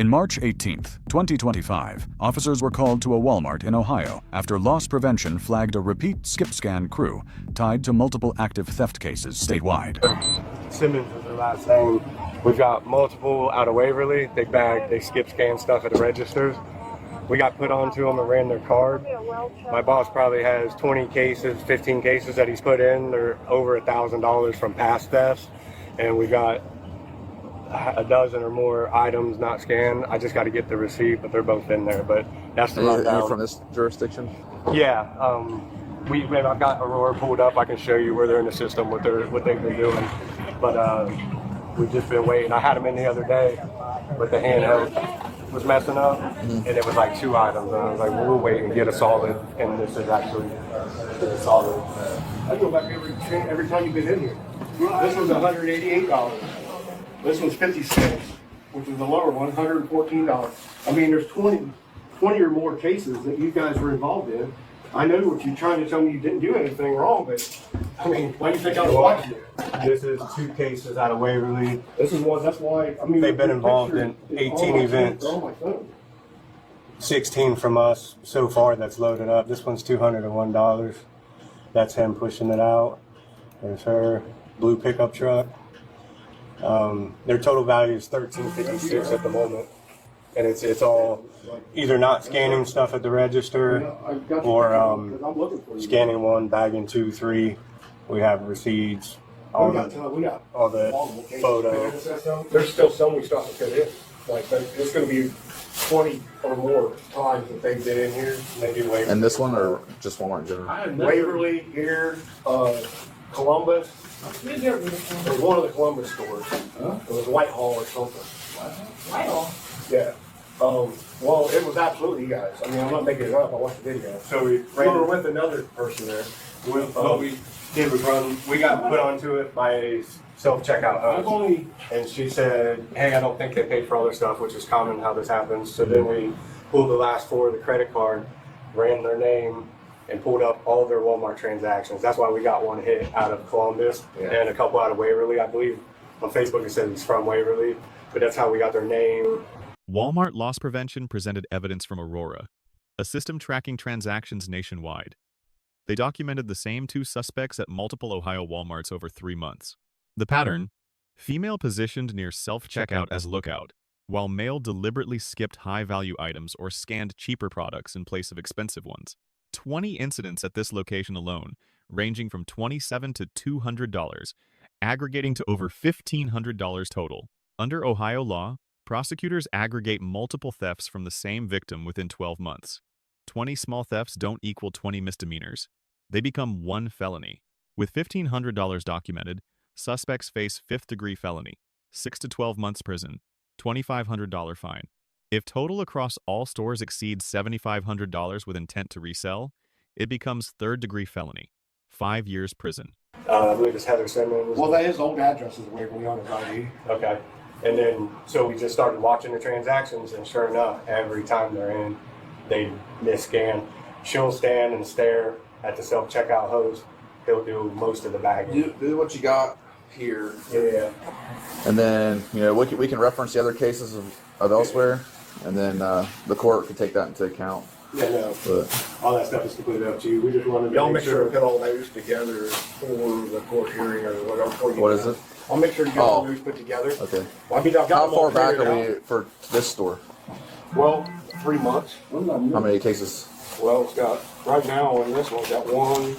In March 18, 2025, officers were called to a Walmart in Ohio after loss prevention flagged a repeat skip scan crew tied to multiple active theft cases statewide. Simmons is their last name. We've got multiple out of Waverly. They skip scan stuff at the registers. We got put onto them and ran their card. My boss probably has 20 cases, 15 cases that he's put in. They're over $1,000 from past thefts. And we got a dozen or more items not scanned. I just got to get the receipt, but they're both in there. But that's the rundown. Are you from this jurisdiction? Yeah. I've got Aurora pulled up. I can show you where they're in the system, what they've been doing. But we've just been waiting. I had them in the other day, but the handheld was messing up, and it was like 2 items. And I was like, well, we'll wait and get a solid. And this is actually a solid. I go back every time you've been in here. This was $188. This one's 56, which is the lower one, $114. I mean, there's 20 or more cases that you guys were involved in. I know what you're trying to tell me, you didn't do anything wrong, but I mean, why do you think I was watching it? This is 2 cases out of Waverly. This is one, that's why, I mean, they've been involved in 18 events. 16 from us so far that's loaded up. This one's $201. That's him pushing it out. There's her blue pickup truck. Their total value is $1,356 at the moment, and it's all either not scanning stuff at the register or scanning 1, bagging 2, 3. We have receipts, all the photos. There's still so many stuff that could in. Like it's going to be 20 or more times that they've been in here. They do Waverly. And this one, or just Walmart in general? Waverly here, Columbus. There's one of the Columbus stores. It was Whitehall or something. Whitehall? Yeah. Well, it was absolutely you guys. I mean, I'm not making it up. I watched the video. So we were with another person there. What we did was we got put onto it by a self-checkout host. And she said, hey, I don't think they paid for all their stuff, which is common how this happens. So then we pulled the last 4 of the credit card, ran their name, and pulled up all their Walmart transactions. That's why we got 1 hit out of Columbus and a couple out of Waverly. I believe on Facebook it says it's from Waverly, but that's how we got their name. Walmart Loss Prevention presented evidence from Aurora, a system tracking transactions nationwide. They documented the same 2 suspects at multiple Ohio Walmarts over 3 months. The pattern: female positioned near self-checkout as lookout, while male deliberately skipped high-value items or scanned cheaper products in place of expensive ones. 20 incidents at this location alone, ranging from $27 to $200, aggregating to over $1,500 total. Under Ohio law, prosecutors aggregate multiple thefts from the same victim within 12 months. 20 small thefts don't equal 20 misdemeanors. They become 1 felony. With $1,500 documented, suspects face 5th-degree felony, 6 to 12 months prison, $2,500 fine. If total across all stores exceeds $7,500 with intent to resell, it becomes 3rd-degree felony, 5 years prison. I believe it's Heather Simmons. Well, his old address is Waverly on his ID. Okay. And then, so we just started watching the transactions, and sure enough, every time they're in, they misscan. She'll stand and stare at the self-checkout host. He'll do most of the bagging. Do what you got here. Yeah. And then, we can reference the other cases of elsewhere, and then the court can take that into account. Yeah, no. But all that stuff is completely up to you. We just wanted to Y'all make sure to get all those together for the court hearing or whatever. What is it? I'll make sure to get all those put together. Okay. Well, I mean, how far back are we for this store? Well, 3 months. How many cases? Well, it's got, right now in this one, it's got 1,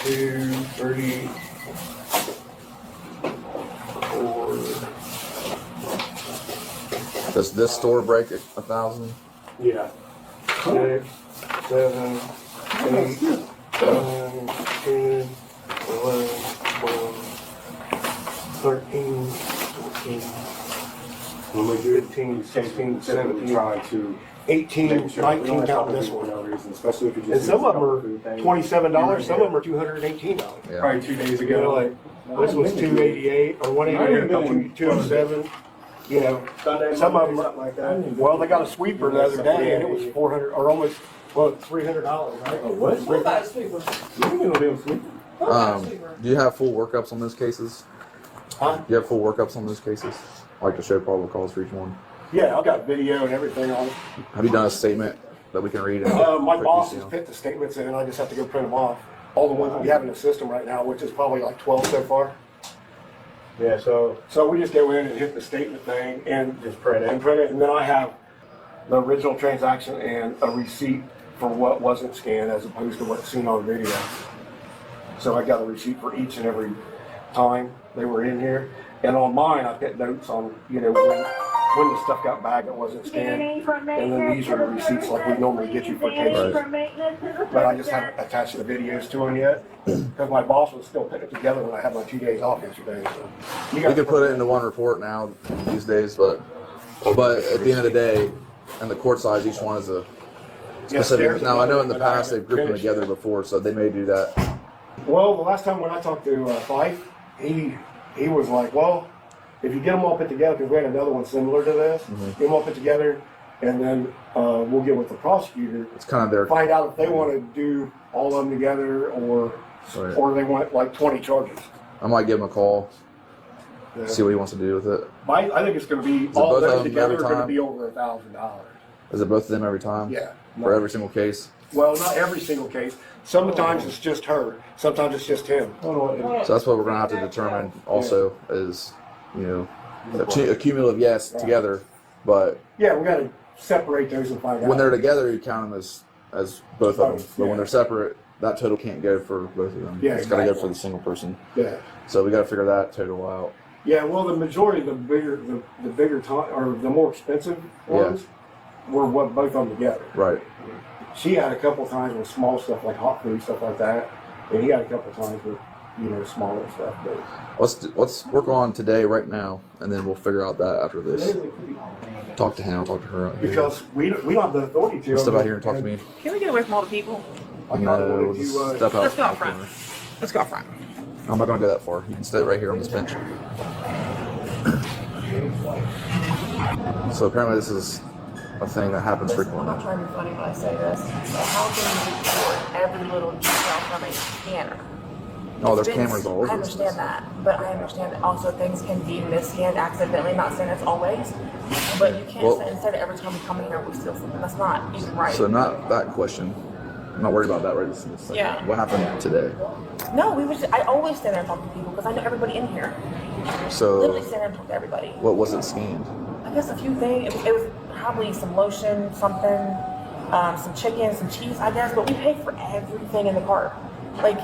2, 3, 4. Does this store break 1,000? Yeah. 6, 7, 8, 9, 10, 11, 12, 13, 14. When we do 15, 16, 17, trying to 18, 19 counting this one. Especially if you just And some of them are $27, some of them are $218. Yeah. Probably 2 days You ago. know, like, this was 288 or 188, 207. You know, some of them are like that. Well, they got a sweeper the other day, and it was $400 or almost $300, right? Oh, what? What about a sweeper? Do you have full workups on those cases? Huh? Do you have full workups on those cases? Like to show probable cause for each one. Yeah, I've got video and everything on it. Have you done a statement that we can read? My boss has put the statements in, and I just have to go print them off. All the ones that we have in the system right now, which is probably like 12 so far. Yeah, so we just go in and hit the statement thing and just print it, and then I have the original transaction and a receipt for what wasn't scanned as opposed to what's seen on video. So I got a receipt for each and every time they were in here, and on mine I put notes on when the stuff got back that wasn't scanned, and then these are the receipts like we normally get you for cases. But I just haven't attached the videos to them yet because my boss was still putting it together when I had my 2 days off yesterday. So You can put it into one report now these days, but at the end of the day, and the court size, each one is a specific. Now I know in the past they've grouped them together before, so they may do that. Well, the last time when I talked to Fife, he was like, well, if you get them all put together, because we had another one similar to this, get them all put together, and then we'll get with the prosecutor. It's kind of their find out if they want to do all of them together or they want like 20 charges. I might give him a call, see what he wants to do with it. I think it's going to be all of them together are going to be over $1,000. Is it both of them every time? Yeah. For every single case? Well, not every single case. Sometimes it's just her. Sometimes it's just him. So that's what we're going to have to determine also is, a cumulative yes together, but yeah, we got to separate those and find out. when they're together, you count them as both of them. But when they're separate, that total can't go for both of them. Yeah, it's got to go for the single person. Yeah. So we got to figure that total out. Yeah, well, the majority, the bigger time or the more expensive ones were what both of them together. Right. She had a couple times with small stuff like hot food stuff like that, and he had a couple times with smaller stuff. But Let's work on today right now, and then we'll figure out that after this. Talk to him. I'll talk to her. Out here. Because we don't have the authority to. Step out here and talk to me. Can we get away from all the people? No, we'll just step out. Let's go out front. Let's go out front. I'm not going to go that far. You can stay right here on this bench. So apparently this is a thing that happens frequently. I'm not trying to be funny when I say this. But how can you record every little detail from a scanner? Oh, there's cameras all over. I understand that, but I understand that also things can be mis-scanned accidentally. Not saying it's always, but you can't say instead of every time we come in here we steal something. That's not even right. So not that question. I'm not worried about that right this second. Yeah. What happened today? No, I always stand there and talk to people because I know everybody in here. So Literally stand there and talk to everybody. what was it scanned? I guess a few things. It was probably some lotion, something, some chicken, some cheese, I guess. But we paid for everything in the cart. Like,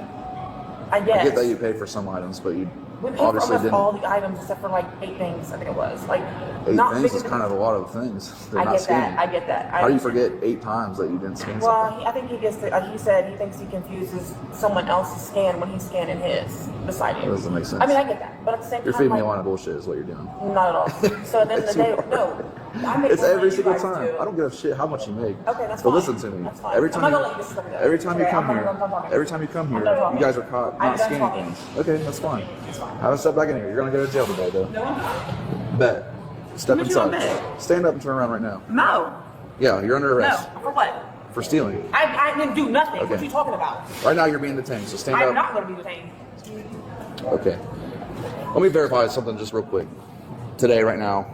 I guess. I get that you paid for some items, but you we paid obviously for almost didn't. all the items except for like 8 things. I think it was like 8 not things big is kind of a lot of things. They're I not get scanning. that. I get that. How do you forget 8 times that you didn't scan something? Well, I think he gets. He said he thinks he confuses someone else's scan when he's scanning his beside you. That doesn't make sense. I mean, I get that, but at the same You're time, feeding me a like, line of bullshit is what you're doing. not at all. So at the end of the day, no. I make It's more every than you single guys time. do. I don't give a shit how much you make. Okay, that's But fine. listen to me. That's fine. Every I'm time not you, gonna let you disrespect me, though. every time you Okay, come I'm here, done talking. every time you come here, I'm done talking. you guys are caught I'm not done scanning talking. things. Okay, that's fine. It's fine. Have a step back in here. You're gonna go to jail today, though. No, I'm not. Bet. Step What you gonna inside. bet? Stand up and turn around right now. No. Yeah, you're under arrest No. For what? for stealing. I didn't do nothing. Okay. What are you talking about? Right now, you're being detained. So stand I'm up. not going to be detained. Okay. Let me verify something just real quick. Today, right now,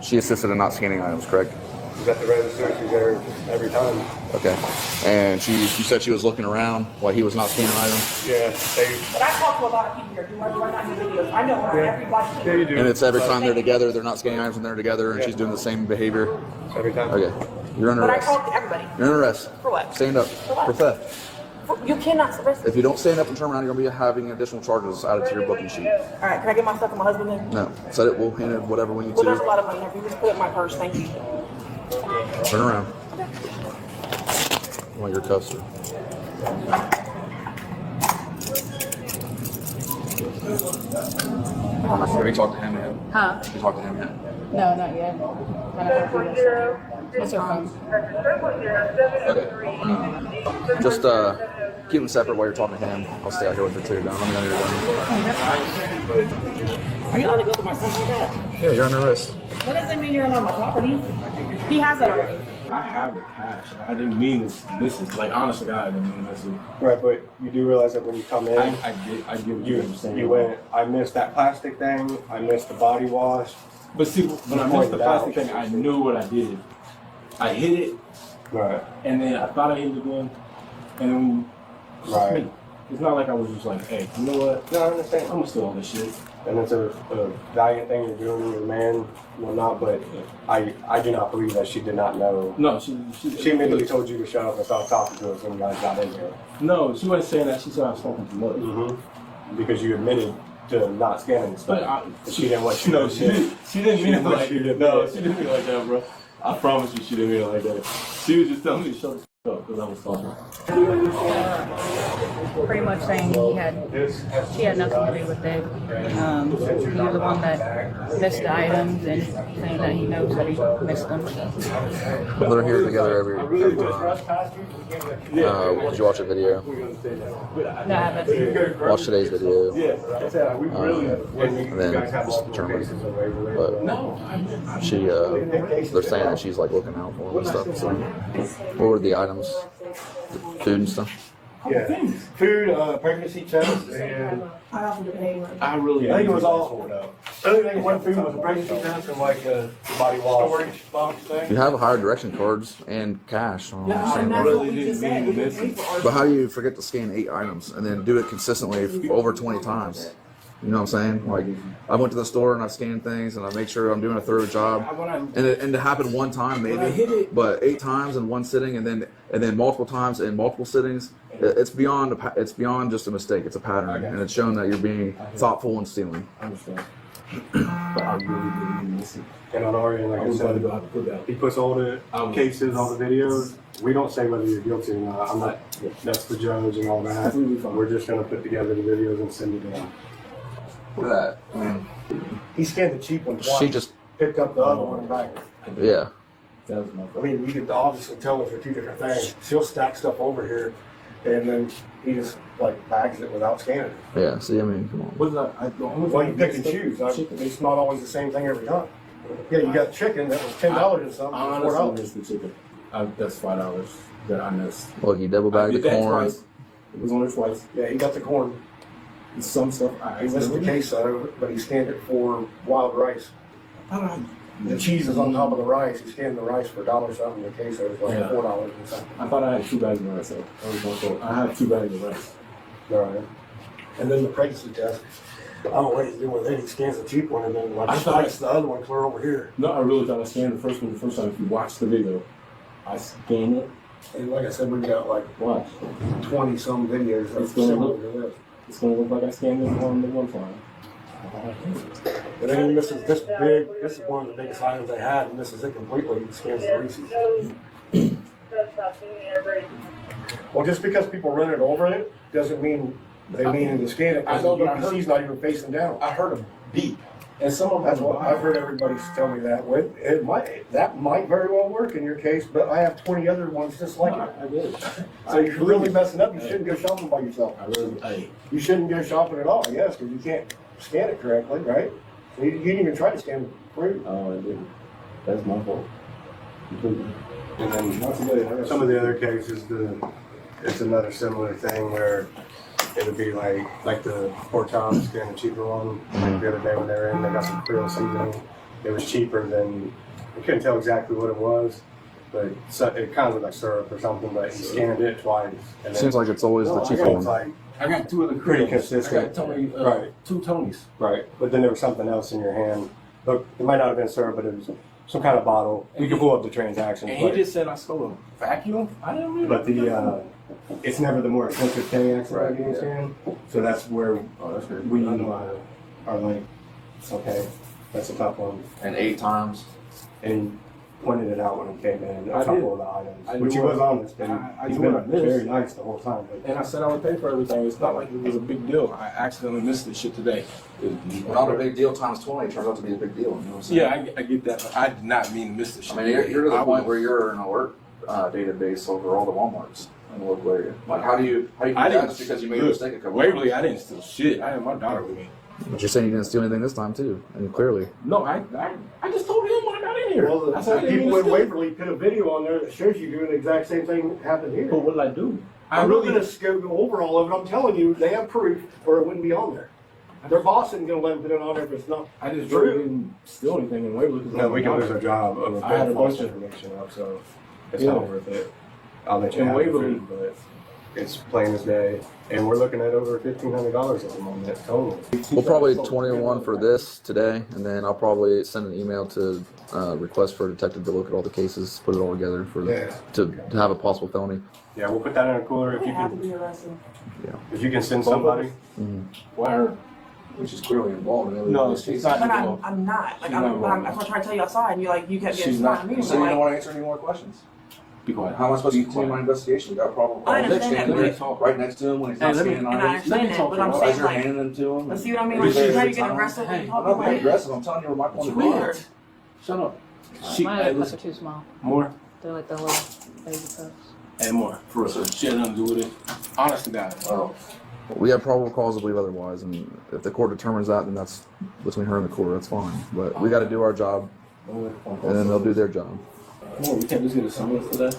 she assisted in not scanning items, correct? She's at the register. She's there every time. Okay. And you said she was looking around while he was not scanning items? Yeah, But I talk to a lot of people here. Do I not do videos? I know where everybody you do. And it's every time they're together, they're not scanning items when they're together, and she's doing the same behavior? Every time. Okay. You're under But I arrest. talk to everybody. You're under arrest. For what? Stand up. what? For theft. You cannot arrest me. If you don't stand up and turn around, you're going to be having additional charges added to your booking sheet. All right, can I get my stuff to my husband then? No. Set it. We'll hand it whatever we need Well, there's a to. lot of money here. If you just put it in my purse, thank you. Turn around. I want your cuffs, sir. Have you talked to him yet? Huh? Have you talked to him yet? No, not yet. What's your phone? Okay. Just keep them separate while you're talking to him. I'll stay out here with it till you're done. Let me know you're done. Are you allowed to go to my son like that? Yeah, you're under arrest. That doesn't mean you're on my property. He has that already. I have the cash. I didn't mean this is like honest to God, I didn't mean this. Right, but you do realize that when you come in, I get what you're saying. you went. I missed that plastic thing. I missed the body wash. But see, when I missed the plastic thing, I knew what I did. I hit it, Right. and then I thought I hit it again, and then Right. it's not like I was just like, hey, you know what? No, I understand. I'm gonna steal all this shit. And it's a valiant thing you're doing, you're a man, well not, but I do not believe that she did not know. No, she immediately told you to shut up and stop talking to us when you guys got in here. No, she wasn't saying that. She said I was talking too much. Mm-hmm. Because you admitted to not scanning stuff. But she didn't want you no, to she didn't mean it like that. No, she didn't mean it like that, bro. I promise you, she didn't mean it like that. She was just telling me to shut the fuck up because I was talking. Pretty much saying she had nothing to do with it. He was the one that missed the items and saying that he knows that he missed them. They're here together every time. Did you watch a video? No, I haven't. Watch today's video. And And then just determine. But she, they're saying that she's like looking out for them and stuff. So, what were the items? The food and stuff? Yeah. Food, pregnancy test, and I really I think it was all. Only thing one food was a pregnancy test and like a body wash storage box thing. You have higher direction cards and cash. I really didn't mean to miss it. But how do you forget to scan 8 items and then do it consistently over 20 times? You know what I'm saying? Like, I went to the store and I scanned things and I make sure I'm doing a thorough job. And it happened one time maybe, but 8 times in one sitting and then multiple times in multiple sittings. It's beyond just a mistake. It's a pattern, and it's shown that you're being thoughtful and stealing. I understand. But I really didn't miss it. And on our end, like I said, he puts all the cases, all the videos. We don't say whether you're guilty or not. I'm not. That's the judge and all that. We're just gonna put together the videos and send it in. Look at that. I mean, He scanned the cheap one twice. she just, picked up the other one back. yeah. That was my I mean, you could obviously tell those are 2 different things. She'll stack stuff over here, and then he just like bags it without scanning it. Yeah, see, I mean, come on. What did the only Well, thing you pick and choose. It's not always the same thing every time. Yeah, you got chicken that was $10 and something. I honestly $4. missed the chicken. That's $5 that I missed. Look, you double I bagged did the that corn. twice. It was only twice. Yeah, he got the corn. Some stuff He missed the queso, but he scanned it for wild rice. The cheese is on top of the rice. He scanned the rice for $1 something. The queso is like $4 and something. I thought I had 2 bags of rice. So I had 2 bags of rice. All right. And then the pregnancy test. I don't know what he's doing with it. He scans the cheap one and then like slides the other one clear over here. No, I really thought I scanned the first one the first time. If you watch the video, I scanned it. And like I said, we've got like Watch. 20 some videos It's of gonna similar look- to this. It's gonna look like I scanned this one the one time. And then this is this is one of the biggest items they had, and this is it completely. He scans the Reese's. Well, just because people run it over it doesn't mean they mean to scan it. I know, but I Because heard- he's not even facing down. I heard a beep, and some of That's them. what I've heard everybody tell me that. That might very well work in your case, but I have 20 other ones just like it. I did. So you're really messing up. You shouldn't go shopping by yourself. I really. Hey, You shouldn't go shopping at all, yes, because you can't scan it correctly, right? You didn't even try to scan fruit. oh, I didn't. That's my fault. Completely. And then some of the other cases, it's another similar thing where it would be like the Port Tom scan, the cheaper one. The other day when they were in, they got some krill seasoning. It was cheaper than, I couldn't tell exactly what it was, but it kind of looked like syrup or something, but he scanned it twice. And Seems like it's always the cheaper it's one. like, I got 2 of the Pretty Krios. consistent. I got Tony, Right. 2 Tonys. right, but then there was something else in your hand. Look, it might not have been syrup, but it was some kind of bottle. You can pull up the transactions. And he just said I stole a vacuum. I didn't really. But it's never the more expensive K-X that getting scanned. So that's where that's good. we are like, okay, that's a tough one. And 8 times. And he pointed it out when he came in, I a couple did. of the items, I which he knew was what- honest. And I he's knew been what I missed. very nice the whole time. But And I said I would pay for everything. It's not like it was a big deal. I accidentally missed this shit today. Not a big deal times 20 turns out to be a big deal. You know what I'm saying? Yeah, I get that. But I did not mean to miss this shit. I mean, you're to the point where you're an alert database over all the Walmarts in the local area. Like, how do you do I that didn't just because you made a mistake a couple Waverly, times? I didn't steal shit. I had my daughter with me. But you're saying you didn't steal anything this time too, and clearly. No, I just told him when I got in here. Well, I said I the didn't people mean in to steal. Waverly put a video on there that shows you doing the exact same thing that happened here. But what did I do? I'm not going to go over all of it. I'm telling you, they have proof, or it wouldn't be on there. Their boss isn't gonna let them put it on there if it's not. I just really didn't steal anything in Waverly. No, we can lose our job over I had a false bunch of- information up, so it's Yeah. not worth it. I'll let you In have the Waverly. food, but it's plain as day. And we're looking at over $1,500 at the moment total. We'll probably 21 for this today, and then I'll probably send an email to request for a detective to look at all the cases, put it all together for Yeah. to have a possible felony. Yeah, we'll put that in a cooler if They you have to can. be arrested. If you can send somebody. Wire. Which is clearly involved in No, she's not But involved. I'm not. Like, She's not I'm involved. trying to tell you outside, and you kept getting She's smart not- at me. So you Like, don't want to answer any more questions? Be quiet. How am I supposed to Be continue my quiet. investigation? You got a problem. I understand Standing that, there, but- right next to him when he's Hey, not let me- scanning and I items. understand that, but I'm As saying, you're like, handing them to him. let's see what I mean. Every Like, day, she's trying every to get time. aggressive. Hey, and I'm talk not being like, aggressive. I'm telling you my point it's of weird. view. Shut up. My Hey, cups are listen. too small. More They're like the little baby cups. and more. For real. She had nothing to do with it. Honest to God. We have probable cause to believe otherwise, and if the court determines that, then that's between her and the court. That's fine. But we got to do our job, and then they'll do their job. Come on, we can't just get a summons for that.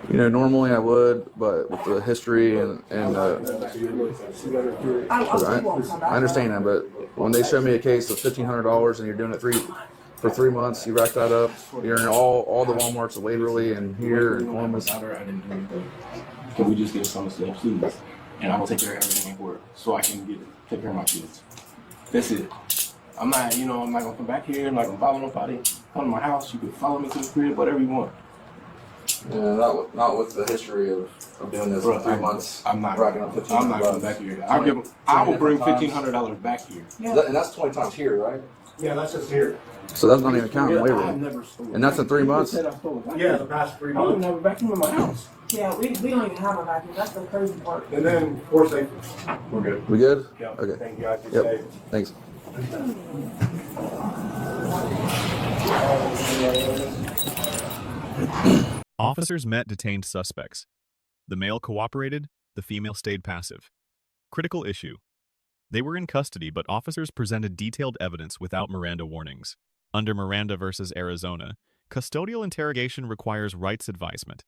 You know, normally I would, but with the history and I understand that. But when they show me a case of $1,500 and you're doing it for 3 months, you rack that up. You're in all the WalMarts of Waverly and here and Columbus. I didn't do anything. Can we just get a summons today, please? And I will take care of everything in court so I can take care of my kids. That's it. I'm not gonna come back here. I'm not gonna follow nobody. Come to my house. You can follow me to the crib, whatever you want. Yeah, not with the history of doing this Bro, for 3 months. I'm not. racking up I'm not coming $1,500. back here. I will bring $1,500 back here. And that's 20 times here, right? Yeah, that's just here. So that's not even counting I've Waverly. never stolen. And that's in 3 months? You said I stole a vacuum. Yeah, the past 3 I don't months. have a vacuum in my house. Yeah, we don't even have a vacuum. That's the crazy part. And then, of course, we're good. We good? Yeah. Okay. Thank you guys. Be Yep. safe. Thanks. Officers met detained suspects. The male cooperated, the female stayed passive. Critical issue. They were in custody, but officers presented detailed evidence without Miranda warnings. Under Miranda versus Arizona, custodial interrogation requires rights advisement.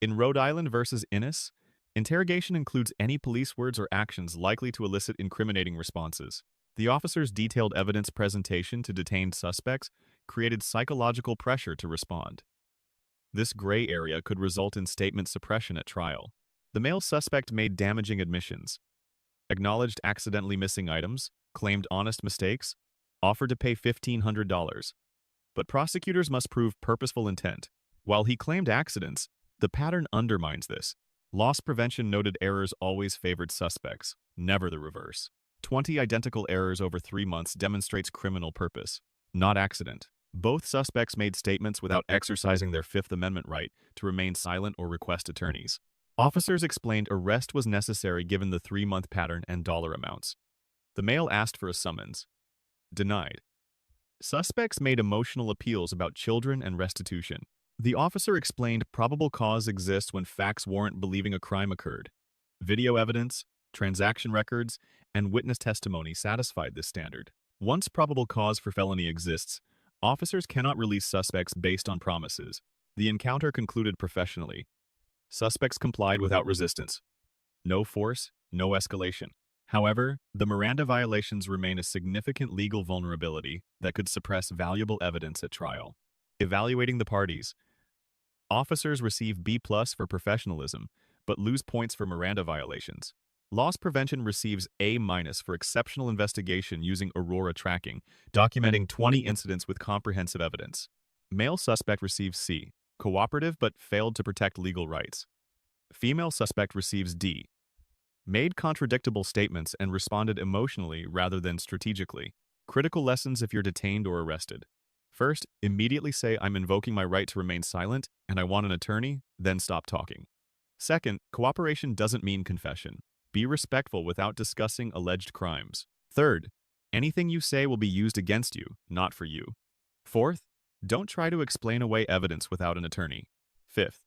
In Rhode Island versus Innis, interrogation includes any police words or actions likely to elicit incriminating responses. The officers' detailed evidence presentation to detained suspects created psychological pressure to respond. This gray area could result in statement suppression at trial. The male suspect made damaging admissions, acknowledged accidentally missing items, claimed honest mistakes, offered to pay $1,500. But prosecutors must prove purposeful intent. While he claimed accidents, the pattern undermines this. Loss prevention noted errors always favored suspects, never the reverse. 20 identical errors over 3 months demonstrates criminal purpose, not accident. Both suspects made statements without exercising their Fifth Amendment right to remain silent or request attorneys. Officers explained arrest was necessary given the 3-month pattern and dollar amounts. The male asked for a summons. Denied. Suspects made emotional appeals about children and restitution. The officer explained probable cause exists when facts warrant believing a crime occurred. Video evidence, transaction records, and witness testimony satisfied this standard. Once probable cause for felony exists, officers cannot release suspects based on promises. The encounter concluded professionally. Suspects complied without resistance. No force, no escalation. However, the Miranda violations remain a significant legal vulnerability that could suppress valuable evidence at trial. Evaluating the parties. Officers receive B+ for professionalism, but lose points for Miranda violations. Loss prevention receives A- for exceptional investigation using Aurora tracking, documenting 20 incidents with comprehensive evidence. Male suspect receives C, cooperative but failed to protect legal rights. Female suspect receives D, made contradictable statements and responded emotionally rather than strategically. Critical lessons if you're detained or arrested. First, immediately say I'm invoking my right to remain silent and I want an attorney, then stop talking. Second, cooperation doesn't mean confession. Be respectful without discussing alleged crimes. Third, anything you say will be used against you, not for you. Fourth, don't try to explain away evidence without an attorney. Fifth,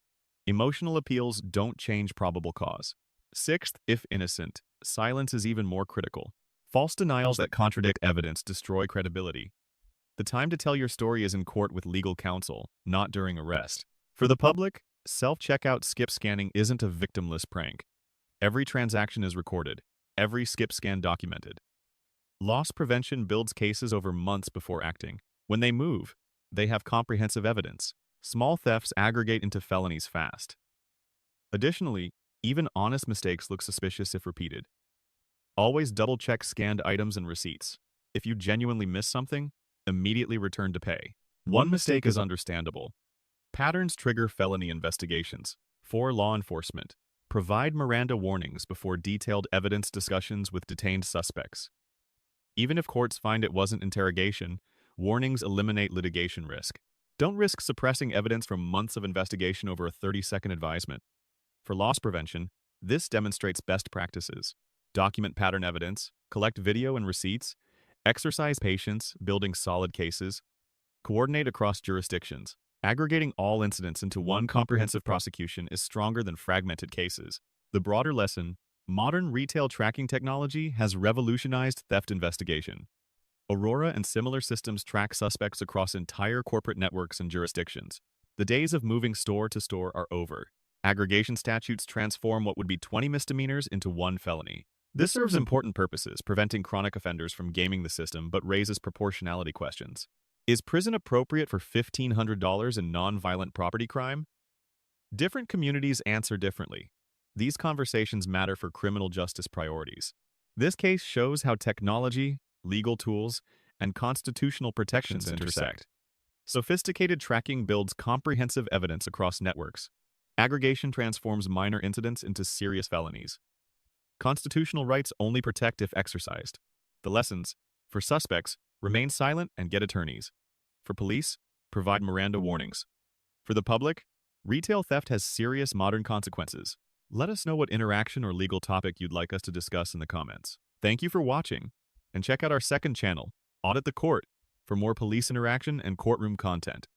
emotional appeals don't change probable cause. Sixth, if innocent, silence is even more critical. False denials that contradict evidence destroy credibility. The time to tell your story is in court with legal counsel, not during arrest. For the public, self-checkout skip scanning isn't a victimless prank. Every transaction is recorded, every skip scan documented. Loss prevention builds cases over months before acting. When they move, they have comprehensive evidence. Small thefts aggregate into felonies fast. Additionally, even honest mistakes look suspicious if repeated. Always double-check scanned items and receipts. If you genuinely miss something, immediately return to pay. One mistake is understandable. Patterns trigger felony investigations. For law enforcement, provide Miranda warnings before detailed evidence discussions with detained suspects. Even if courts find it wasn't interrogation, warnings eliminate litigation risk. Don't risk suppressing evidence from months of investigation over a 30-second advisement. For loss prevention, this demonstrates best practices. Document pattern evidence, collect video and receipts, exercise patience, building solid cases, coordinate across jurisdictions. Aggregating all incidents into one comprehensive prosecution is stronger than fragmented cases. The broader lesson: modern retail tracking technology has revolutionized theft investigation. Aurora and similar systems track suspects across entire corporate networks and jurisdictions. The days of moving store to store are over. Aggregation statutes transform what would be 20 misdemeanors into one felony. This serves important purposes, preventing chronic offenders from gaming the system, but raises proportionality questions. Is prison appropriate for $1,500 in non-violent property crime? Different communities answer differently. These conversations matter for criminal justice priorities. This case shows how technology, legal tools, and constitutional protections intersect. Sophisticated tracking builds comprehensive evidence across networks. Aggregation transforms minor incidents into serious felonies. Constitutional rights only protect if exercised. The lessons: for suspects, remain silent and get attorneys. For police, provide Miranda warnings. For the public, retail theft has serious modern consequences. Let us know what interaction or legal topic you'd like us to discuss in the comments. Thank you for watching, and check out our second channel, Audit the Court, for more police interaction and courtroom content.